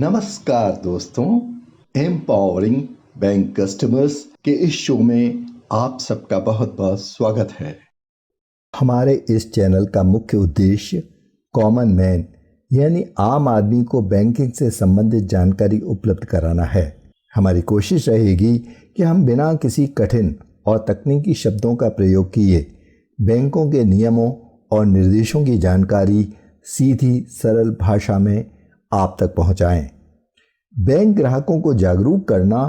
नमस्कार दोस्तों, empowering bank customers के इस शो में आप सबका बहुत बहुत स्वागत है। हमारे इस चैनल का मुख्य उद्देश्य कॉमन मैन यानी आम आदमी को बैंकिंग से संबंधित जानकारी उपलब्ध कराना है। हमारी कोशिश रहेगी कि हम बिना किसी कठिन और तकनीकी शब्दों का प्रयोग किए बैंकों के नियमों और निर्देशों की जानकारी सीधी सरल भाषा में आप तक पहुंचाएं। बैंक ग्राहकों को जागरूक करना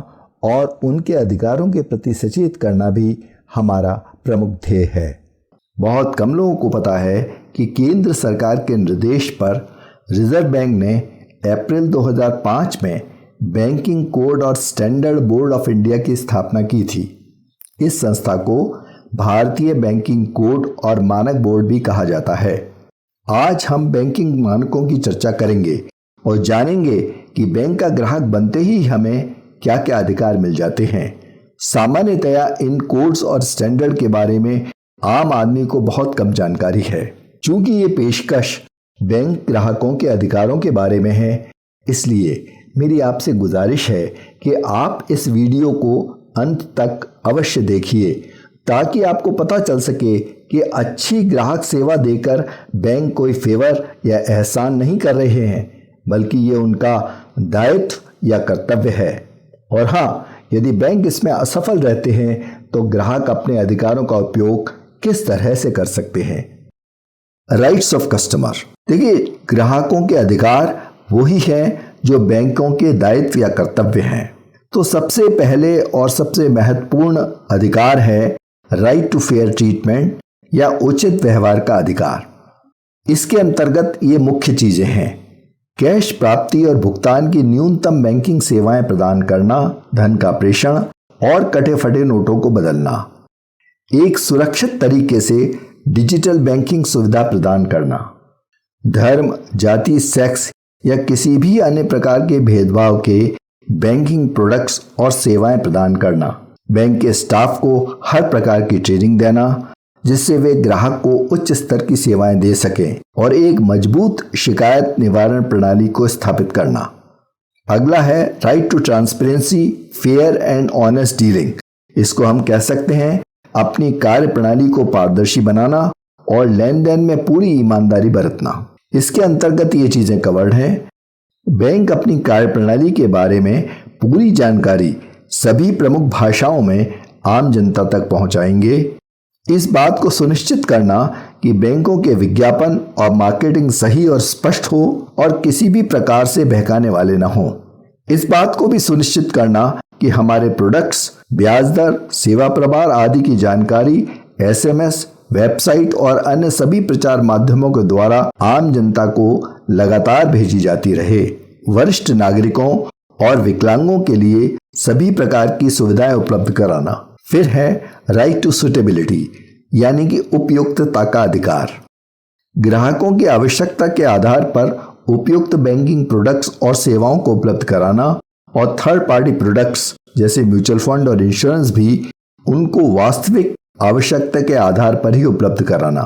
और उनके अधिकारों के प्रति सचेत करना भी हमारा प्रमुख ध्येय है। बहुत कम लोगों को पता है कि केंद्र सरकार के निर्देश पर रिजर्व बैंक ने अप्रैल 2005 में बैंकिंग कोड और स्टैंडर्ड बोर्ड ऑफ इंडिया की स्थापना की थी। इस संस्था को भारतीय बैंकिंग कोड और मानक बोर्ड भी कहा जाता है। आज हम बैंकिंग मानकों की चर्चा करेंगे और जानेंगे कि बैंक का ग्राहक बनते ही हमें क्या क्या अधिकार मिल जाते हैं। सामान्यतया इन कोड्स और स्टैंडर्ड के बारे में आम आदमी को बहुत कम जानकारी है। चूंकि ये पेशकश बैंक ग्राहकों के अधिकारों के बारे में है, इसलिए मेरी आपसे गुजारिश है कि आप इस वीडियो को अंत तक अवश्य देखिए ताकि आपको पता चल सके कि अच्छी ग्राहक सेवा देकर बैंक कोई फेवर या एहसान नहीं कर रहे हैं, बल्कि ये उनका दायित्व या कर्तव्य है। और हाँ, यदि बैंक इसमें असफल रहते हैं तो ग्राहक अपने अधिकारों का उपयोग किस तरह से कर सकते हैं। Rights of customer. देखिए, ग्राहकों के अधिकार वही हैं जो बैंकों के दायित्व या कर्तव्य हैं। तो सबसे पहले और सबसे महत्वपूर्ण अधिकार है राइट टू फेयर ट्रीटमेंट या उचित व्यवहार का अधिकार। इसके अंतर्गत ये मुख्य चीजें हैं: कैश प्राप्ति और भुगतान की न्यूनतम बैंकिंग सेवाएं प्रदान करना, धन का प्रेषण और कटे फटे नोटों को बदलना, एक सुरक्षित तरीके से डिजिटल बैंकिंग सुविधा प्रदान करना, धर्म, जाति, सेक्स या किसी भी अन्य प्रकार के भेदभाव के बैंकिंग प्रोडक्ट्स और सेवाएं प्रदान करना, बैंक के स्टाफ को हर प्रकार की ट्रेनिंग देना जिससे वे ग्राहक को उच्च स्तर की सेवाएं दे सकें, और एक मजबूत शिकायत निवारण प्रणाली को स्थापित करना। अगला है right to transparency, fair and honest dealing. इसको हम कह सकते हैं अपनी कार्य प्रणाली को पारदर्शी बनाना और लेन देन में पूरी ईमानदारी बरतना। इसके अंतर्गत ये चीजें कवर्ड हैं: बैंक अपनी कार्य प्रणाली के बारे में पूरी जानकारी सभी प्रमुख भाषाओं में आम जनता तक पहुंचाएंगे। इस बात को सुनिश्चित करना कि बैंकों के विज्ञापन और मार्केटिंग सही और स्पष्ट हो और किसी भी प्रकार से बहकाने वाले न हो। इस बात को भी सुनिश्चित करना कि हमारे प्रोडक्ट्स, ब्याज दर, सेवा प्रभार आदि की जानकारी SMS, वेबसाइट और अन्य सभी प्रचार माध्यमों के द्वारा आम जनता को लगातार भेजी जाती रहे। वरिष्ठ नागरिकों और विकलांगों के लिए सभी प्रकार की सुविधाएं उपलब्ध कराना। फिर है राइट टू सुटेबिलिटी यानी कि उपयुक्तता का अधिकार। ग्राहकों की आवश्यकता के आधार पर उपयुक्त बैंकिंग प्रोडक्ट्स और सेवाओं को उपलब्ध कराना, और थर्ड पार्टी प्रोडक्ट्स जैसे म्यूचुअल फंड और इंश्योरेंस भी उनको वास्तविक आवश्यकता के आधार पर ही उपलब्ध कराना।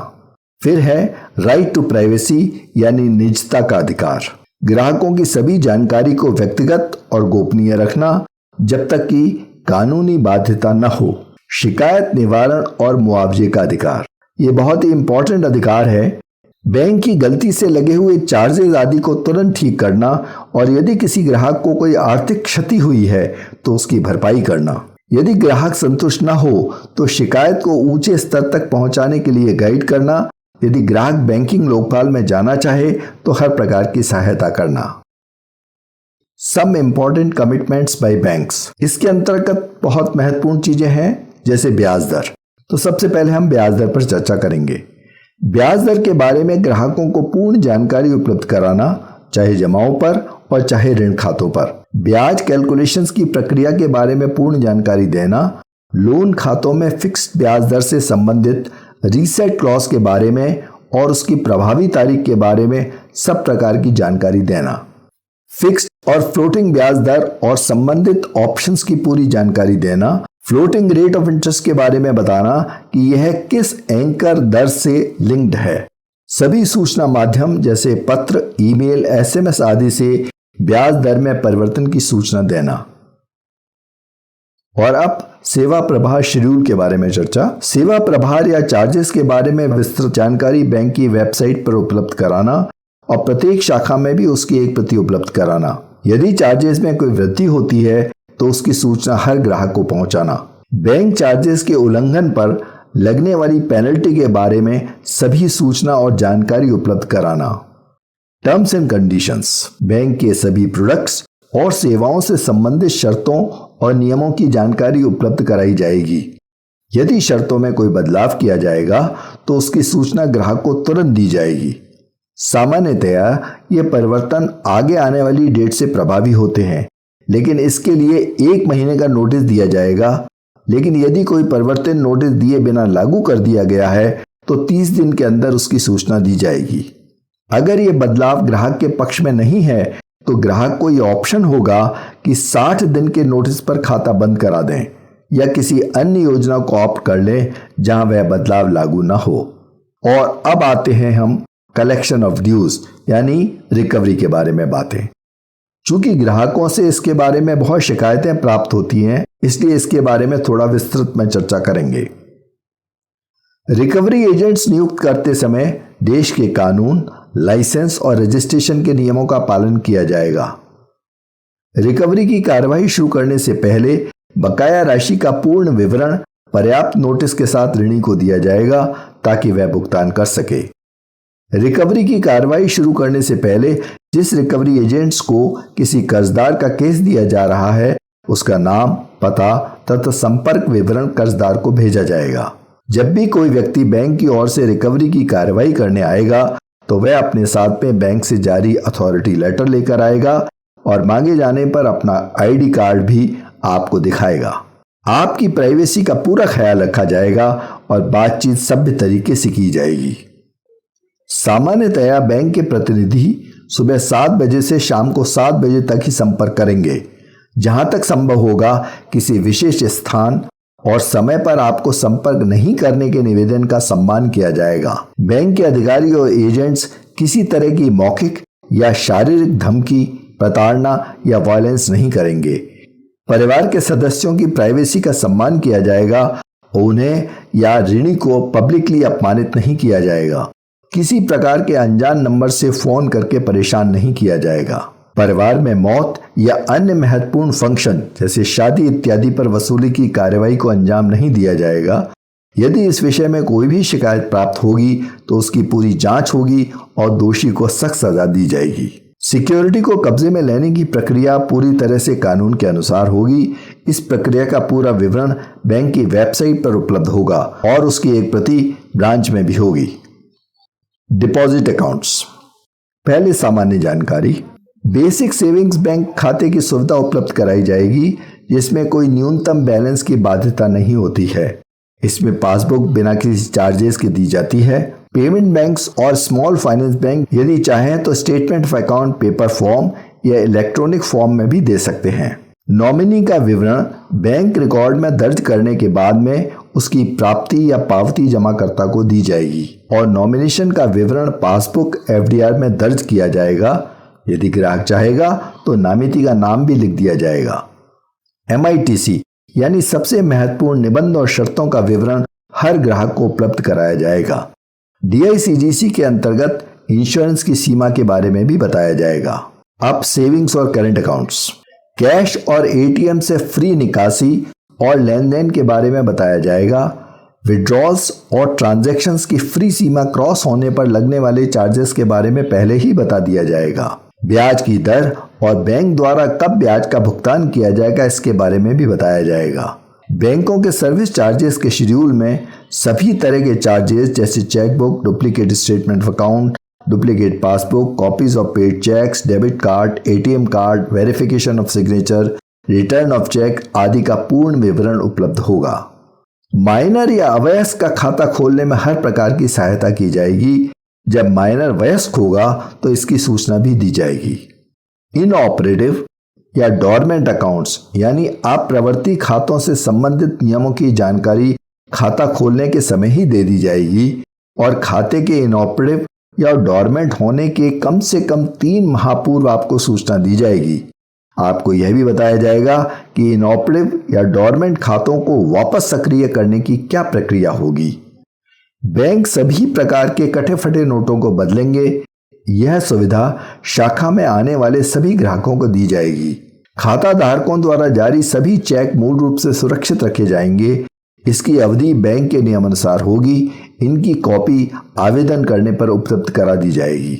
फिर है राइट टू प्राइवेसी यानी निजता का अधिकार। ग्राहकों की सभी जानकारी को व्यक्तिगत और गोपनीय रखना जब तक कि कानूनी बाध्यता न हो। शिकायत निवारण और मुआवजे का अधिकार, ये बहुत ही इंपॉर्टेंट अधिकार है। बैंक की गलती से लगे हुए चार्जेस आदि को तुरंत ठीक करना, और यदि किसी ग्राहक को कोई आर्थिक क्षति हुई है तो उसकी भरपाई करना। यदि ग्राहक संतुष्ट न हो तो शिकायत को ऊंचे स्तर तक पहुंचाने के लिए गाइड करना। यदि ग्राहक बैंकिंग लोकपाल में जाना चाहे तो हर प्रकार की सहायता करना। Some important commitments by banks. इसके अंतर्गत बहुत महत्वपूर्ण चीजें हैं जैसे ब्याज दर। तो सबसे पहले हम ब्याज दर पर चर्चा करेंगे। ब्याज दर के बारे में ग्राहकों को पूर्ण जानकारी उपलब्ध कराना, चाहे जमाओं पर और चाहे ऋण खातों पर। ब्याज कैलकुलेशंस की प्रक्रिया के बारे में पूर्ण जानकारी देना, लोन खातों में फिक्स्ड ब्याज दर से संबंधित रीसेट क्लॉज के बारे में और उसकी प्रभावी तारीख के बारे में सब प्रकार की जानकारी देना। फिक्स्ड और फ्लोटिंग ब्याज दर और संबंधित ऑप्शंस की पूरी जानकारी देना। फ्लोटिंग रेट ऑफ इंटरेस्ट के बारे में बताना कि यह किस एंकर दर से लिंक्ड है। सभी सूचना माध्यम जैसे पत्र, ईमेल, SMS आदि से ब्याज दर में परिवर्तन की सूचना देना। और अब सेवा प्रभार शेड्यूल के बारे में चर्चा। सेवा प्रभार या चार्जेस के बारे में विस्तृत जानकारी बैंक की वेबसाइट पर उपलब्ध कराना और प्रत्येक शाखा में भी उसकी एक प्रति उपलब्ध कराना। यदि चार्जेस में कोई वृद्धि होती है तो उसकी सूचना हर ग्राहक को पहुंचाना। बैंक चार्जेस के उल्लंघन पर लगने वाली पेनल्टी के बारे में सभी सूचना और जानकारी उपलब्ध कराना। टर्म्स एंड कंडीशंस, बैंक के सभी प्रोडक्ट्स और सेवाओं से संबंधित शर्तों और नियमों की जानकारी उपलब्ध कराई जाएगी। यदि शर्तों में कोई बदलाव किया जाएगा तो उसकी सूचना ग्राहक को तुरंत दी जाएगी। सामान्यतया ये परिवर्तन आगे आने वाली डेट से प्रभावी होते हैं, लेकिन इसके लिए 1 महीने का नोटिस दिया जाएगा। लेकिन यदि कोई परिवर्तन नोटिस दिए बिना लागू कर दिया गया है तो 30 दिन के अंदर उसकी सूचना दी जाएगी। अगर ये बदलाव ग्राहक के पक्ष में नहीं है तो ग्राहक को यह ऑप्शन होगा कि 60 दिन के नोटिस पर खाता बंद करा दें या किसी अन्य योजना को ऑप्ट कर लें जहां वह बदलाव लागू न हो। और अब आते हैं हम कलेक्शन ऑफ ड्यूज यानी रिकवरी के बारे में बातें। चूंकि ग्राहकों से इसके बारे में बहुत शिकायतें प्राप्त होती हैं, इसलिए इसके बारे में थोड़ा विस्तृत में चर्चा करेंगे। रिकवरी एजेंट्स नियुक्त करते समय देश के कानून, लाइसेंस और रजिस्ट्रेशन के नियमों का पालन किया जाएगा। रिकवरी की कार्रवाई शुरू करने से पहले बकाया राशि का पूर्ण विवरण पर्याप्त नोटिस के साथ ऋणी को दिया जाएगा ताकि वह भुगतान कर सके। रिकवरी की कार्रवाई शुरू करने से पहले जिस रिकवरी एजेंट्स को किसी कर्जदार का केस दिया जा रहा है उसका नाम, पता तथा संपर्क विवरण कर्जदार को भेजा जाएगा। जब भी कोई व्यक्ति बैंक की ओर से रिकवरी की कार्रवाई करने आएगा तो वह अपने साथ में बैंक से जारी अथॉरिटी लेटर लेकर आएगा और मांगे जाने पर अपना आईडी कार्ड भी आपको दिखाएगा। आपकी प्राइवेसी का पूरा ख्याल रखा जाएगा और बातचीत सभ्य तरीके से की जाएगी। सामान्यतया बैंक के प्रतिनिधि सुबह 7 बजे से शाम को 7 बजे तक ही संपर्क करेंगे। जहां तक संभव होगा किसी विशेष स्थान और समय पर आपको संपर्क नहीं करने के निवेदन का सम्मान किया जाएगा। बैंक के अधिकारी और एजेंट्स किसी तरह की मौखिक या शारीरिक धमकी, प्रताड़ना या वायलेंस नहीं करेंगे। परिवार के सदस्यों की प्राइवेसी का सम्मान किया जाएगा और उन्हें या ऋणी को पब्लिकली अपमानित नहीं किया जाएगा। किसी प्रकार के अनजान नंबर से फोन करके परेशान नहीं किया जाएगा। परिवार में मौत या अन्य महत्वपूर्ण फंक्शन जैसे शादी इत्यादि पर वसूली की कार्रवाई को अंजाम नहीं दिया जाएगा। यदि इस विषय में कोई भी शिकायत प्राप्त होगी तो उसकी पूरी जांच होगी और दोषी को सख्त सजा दी जाएगी। सिक्योरिटी को कब्जे में लेने की प्रक्रिया पूरी तरह से कानून के अनुसार होगी। इस प्रक्रिया का पूरा विवरण बैंक की वेबसाइट पर उपलब्ध होगा और उसकी एक प्रति ब्रांच में भी होगी। Deposit accounts. पहले सामान्य जानकारी। बेसिक सेविंग्स बैंक खाते की सुविधा उपलब्ध कराई जाएगी जिसमें कोई न्यूनतम बैलेंस की बाध्यता नहीं होती है। इसमें पासबुक बिना किसी चार्जेस के दी जाती है। पेमेंट बैंक्स और स्मॉल फाइनेंस बैंक यदि चाहें तो statement of account paper form या इलेक्ट्रॉनिक फॉर्म में भी दे सकते हैं। नॉमिनी का विवरण बैंक रिकॉर्ड में दर्ज करने के बाद में उसकी प्राप्ति या पावती जमाकर्ता को दी जाएगी और नॉमिनेशन का विवरण पासबुक एफडीआर में दर्ज किया जाएगा। यदि ग्राहक चाहेगा तो नामिती का नाम भी लिख दिया जाएगा। MITC यानी सबसे महत्वपूर्ण निबंध और शर्तों का विवरण हर ग्राहक को उपलब्ध कराया जाएगा। DICGC के अंतर्गत इंश्योरेंस की सीमा के बारे में भी बताया जाएगा। अब सेविंग्स और करंट अकाउंट्स। कैश और ATM से फ्री निकासी और लेन देन के बारे में बताया जाएगा। विड्रॉल्स और ट्रांजैक्शंस की फ्री सीमा क्रॉस होने पर लगने वाले चार्जेस के बारे में पहले ही बता दिया जाएगा। ब्याज की दर और बैंक द्वारा कब ब्याज का भुगतान किया जाएगा इसके बारे में भी बताया जाएगा। बैंकों के सर्विस चार्जेस के शेड्यूल में सभी तरह के चार्जेस जैसे chequebook, duplicate statement of account, duplicate passbook, copies of paid cheques, debit card, ATM card, verification of signature, return of cheque आदि का पूर्ण विवरण उपलब्ध होगा। माइनर या अवयस्क का खाता खोलने में हर प्रकार की सहायता की जाएगी। जब माइनर वयस्क होगा तो इसकी सूचना भी दी जाएगी। इनऑपरेटिव या डोरमेंट अकाउंट्स यानी अप्रवर्ती खातों से संबंधित नियमों की जानकारी खाता खोलने के समय ही दे दी जाएगी और खाते के इनऑपरेटिव या डोरमेंट होने के कम से कम 3 माह पूर्व आपको सूचना दी जाएगी। आपको यह भी बताया जाएगा कि इनऑपरेटिव या डोरमेंट खातों को वापस सक्रिय करने की क्या प्रक्रिया होगी। बैंक सभी प्रकार के कटे फटे नोटों को बदलेंगे। यह सुविधा शाखा में आने वाले सभी ग्राहकों को दी जाएगी। खाता धारकों द्वारा जारी सभी चेक मूल रूप से सुरक्षित रखे जाएंगे। इसकी अवधि बैंक के नियमानुसार होगी। इनकी कॉपी आवेदन करने पर उपलब्ध करा दी जाएगी।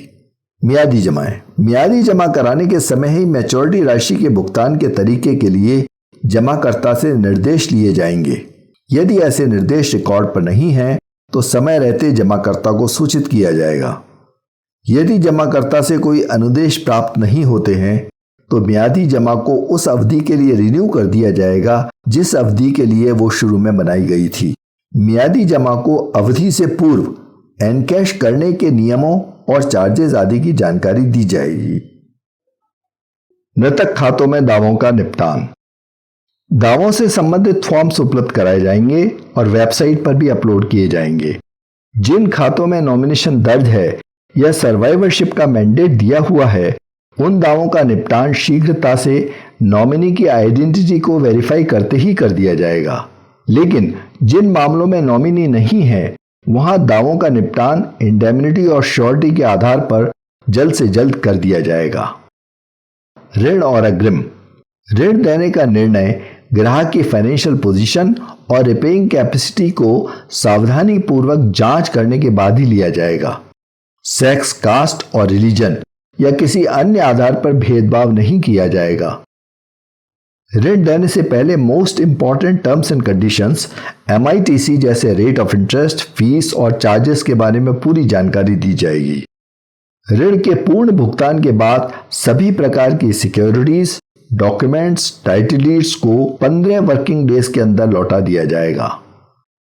मियादी जमाएं। मियादी जमा कराने के समय ही मैच्योरिटी राशि के भुगतान के तरीके के लिए जमाकर्ता से निर्देश लिए जाएंगे। यदि ऐसे निर्देश रिकॉर्ड पर नहीं हैं तो समय रहते जमाकर्ता को सूचित किया जाएगा। यदि जमाकर्ता से कोई अनुदेश प्राप्त नहीं होते हैं तो मियादी जमा को उस अवधि के लिए रिन्यू कर दिया जाएगा जिस अवधि के लिए वो शुरू में बनाई गई थी। मियादी जमा को अवधि से पूर्व एनकैश करने के नियमों और चार्जेस आदि की जानकारी दी जाएगी। मृतक खातों में दावों का निपटान। दावों से संबंधित फॉर्म्स उपलब्ध कराए जाएंगे और वेबसाइट पर भी अपलोड किए जाएंगे। जिन खातों में नॉमिनेशन दर्ज है या सर्वाइवरशिप का मैंडेट दिया हुआ है, उन दावों का निपटान शीघ्रता से नॉमिनी की आइडेंटिटी को वेरीफाई करते ही कर दिया जाएगा। लेकिन जिन मामलों में नॉमिनी नहीं है, वहां दावों का निपटान इंडेमनिटी और श्योरिटी के आधार पर जल्द से जल्द कर दिया जाएगा। ऋण और अग्रिम। ऋण देने का निर्णय ग्राहक की फाइनेंशियल पोजीशन और रिपेइंग कैपेसिटी को सावधानी पूर्वक जांच करने के बाद ही लिया जाएगा। सेक्स, कास्ट और रिलीजन या किसी अन्य आधार पर भेदभाव नहीं किया जाएगा। ऋण देने से पहले most important terms and conditions MITC जैसे रेट ऑफ इंटरेस्ट, फीस और चार्जेस के बारे में पूरी जानकारी दी जाएगी। ऋण के पूर्ण भुगतान के बाद सभी प्रकार की सिक्योरिटीज, डॉक्यूमेंट्स, टाइटल डीड्स को 15 वर्किंग डेज के अंदर लौटा दिया जाएगा।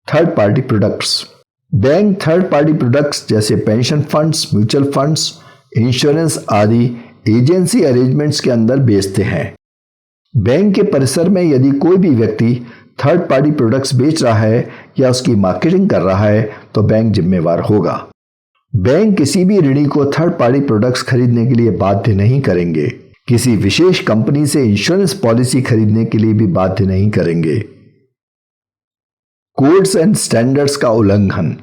Third party products. Bank third party products जैसे pension funds, mutual funds, insurance आदि एजेंसी अरेंजमेंट्स के अंदर बेचते हैं। बैंक के परिसर में यदि कोई भी व्यक्ति थर्ड पार्टी प्रोडक्ट्स बेच रहा है या उसकी मार्केटिंग कर रहा है तो बैंक जिम्मेवार होगा। बैंक किसी भी ऋणी को थर्ड पार्टी प्रोडक्ट्स खरीदने के लिए बाध्य नहीं करेंगे। किसी विशेष कंपनी से इंश्योरेंस पॉलिसी खरीदने के लिए भी बाध्य नहीं करेंगे। कोड्स एंड स्टैंडर्ड्स का उल्लंघन।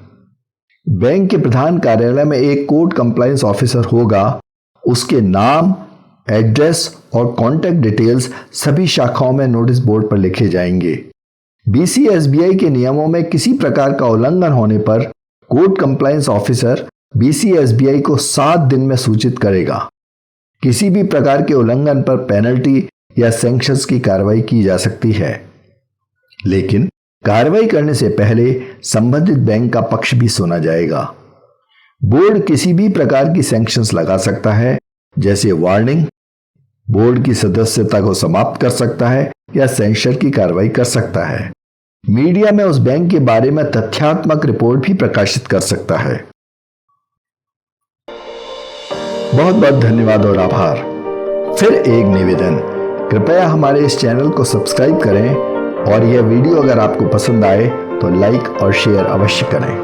बैंक के प्रधान कार्यालय में एक कोड कंप्लायंस ऑफिसर होगा। उसके नाम, एड्रेस और कॉन्टैक्ट डिटेल्स सभी शाखाओं में नोटिस बोर्ड पर लिखे जाएंगे। BCSBI के नियमों में किसी प्रकार का उल्लंघन होने पर कोड कंप्लायंस ऑफिसर BCSBI को 7 दिन में सूचित करेगा। किसी भी प्रकार के उल्लंघन पर पेनल्टी या सैंक्शंस की कार्रवाई की जा सकती है। लेकिन कार्रवाई करने से पहले संबंधित बैंक का पक्ष भी सुना जाएगा। बोर्ड किसी भी प्रकार की सैंक्शंस लगा सकता है, जैसे वार्निंग, बोर्ड की सदस्यता को समाप्त कर सकता है या सेंसर की कार्रवाई कर सकता है। मीडिया में उस बैंक के बारे में तथ्यात्मक रिपोर्ट भी प्रकाशित कर सकता है। बहुत बहुत धन्यवाद और आभार। फिर एक निवेदन, कृपया हमारे इस चैनल को सब्सक्राइब करें और यह वीडियो अगर आपको पसंद आए तो लाइक और शेयर अवश्य करें।